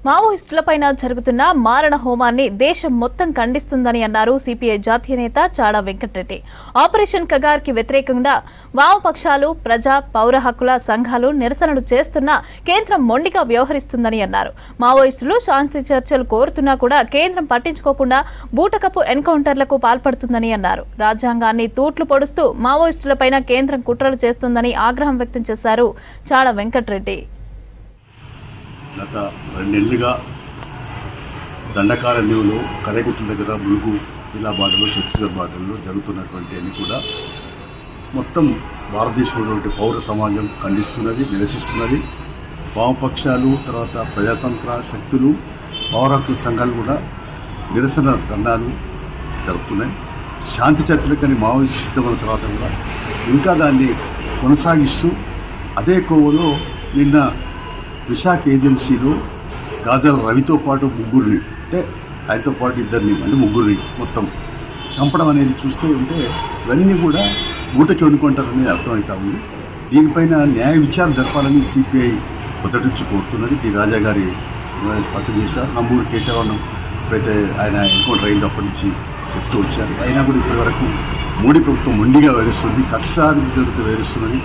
మావోయిస్టులపైన జరుగుతున్న మారణ హోమాన్ని దేశం మొత్తం ఖండిస్తుందని అన్నారు సిపిఐ జాతీయ నేత చాడా వెంకటరెడ్డి. ఆపరేషన్ కగార్ కి వ్యతిరేకంగా వామపక్షాలు, ప్రజా పౌర హక్కుల సంఘాలు నిరసనలు చేస్తున్నా కేంద్రం మొండిగా వ్యవహరిస్తుందని అన్నారు. మావోయిస్టులు శాంతి చర్చలు కోరుతున్నా కూడా కేంద్రం పట్టించుకోకుండా బూటకపు ఎన్కౌంటర్లకు పాల్పడుతుందని అన్నారు. రాజ్యాంగాన్ని తూట్లు పొడుస్తూ మావోయిస్టులపైన కేంద్రం కుట్రలు చేస్తుందని ఆగ్రహం వ్యక్తం చేశారు చాడా వెంకటరెడ్డి. గత 2 నెలలుగా దండకారణ్యంలో కరేగుట్ల దగ్గర ములుగు జిల్లా బాటలో ఛత్తీస్గఢ్ బాటలో జరుగుతున్నటువంటి అన్ని కూడా మొత్తం భారతదేశంలో పౌర సమాజం ఖండిస్తున్నది, నిరసిస్తున్నది. వామపక్షాలు, తర్వాత ప్రజాతంత్ర శక్తులు, పౌర హక్కుల సంఘాలు కూడా నిరసన ధర్నాలు జరుపుతున్నాయి. శాంతి చర్చలకని మావోయిస్టు సిద్ధమైన తర్వాత కూడా ఇంకా దాన్ని కొనసాగిస్తూ అదే కోవలో నిన్న విశాఖ ఏజెన్సీలో గాజాల రవితో పాటు ముగ్గురిని, అంటే ఆయనతో పాటు ఇద్దరిని, అంటే ముగ్గురిని మొత్తం చంపడం అనేది చూస్తూ ఉంటే ఇవన్నీ కూడా బూటకి వనుకుంటారనేది అర్థమవుతా ఉంది. దీనిపైన న్యాయ విచారణ జరపాలని సిపిఐ మొదటి నుంచి కోరుతున్నది. డి రాజా గారి స్పష్టం చేశారు. నంబూరు కేశవరావు ఎప్పుడైతే ఆయన ఎన్కౌంటర్ అయింది అప్పటి నుంచి చెప్తూ వచ్చారు. అయినా కూడా ఇప్పటి వరకు మోడీ ప్రభుత్వం మొండిగా వేరుస్తుంది, కక్షసాధికారితో వేరుస్తున్నది.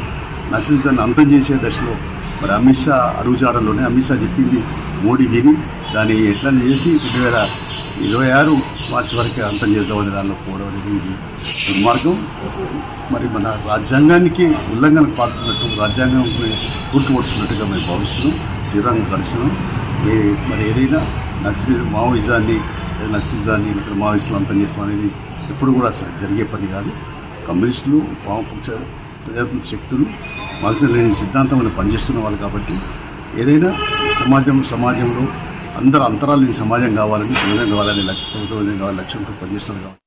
నక్సలిజాన్ని అంతం చేసే దశలో మరి అమిత్ షా అడుగుజాడల్లోనే అమిత్ షా చెప్పింది మోడీ విని దాన్ని ఎట్లా చేసి 2026 మార్చి వరకే అంతం చేద్దామని దానిలో పోవడం అనేది ఇది దుర్మార్గం. మరి మన రాజ్యాంగానికి ఉల్లంఘన పాడుతున్నట్టు, రాజ్యాంగం పూర్తి పడుతున్నట్టుగా మేము భావిస్తున్నాం, తీవ్రంగా కలిసినాం. మరి ఏదైనా మావోయిజాన్ని ఇక్కడ మావోయిస్టులు అంతం చేస్తాం అనేది ఎప్పుడు కూడా జరిగే పని కాదు. కమ్యూనిస్టులు, వామపక్ష ప్రజాతంత్ర శక్తులు మనసు లేని సిద్ధాంతం పనిచేస్తున్న వాళ్ళు కాబట్టి ఏదైనా సమాజంలో అందరూ అంతరాలు సమాజం కావాలని లక్ష్యంతో పనిచేస్తున్నారు కాబట్టి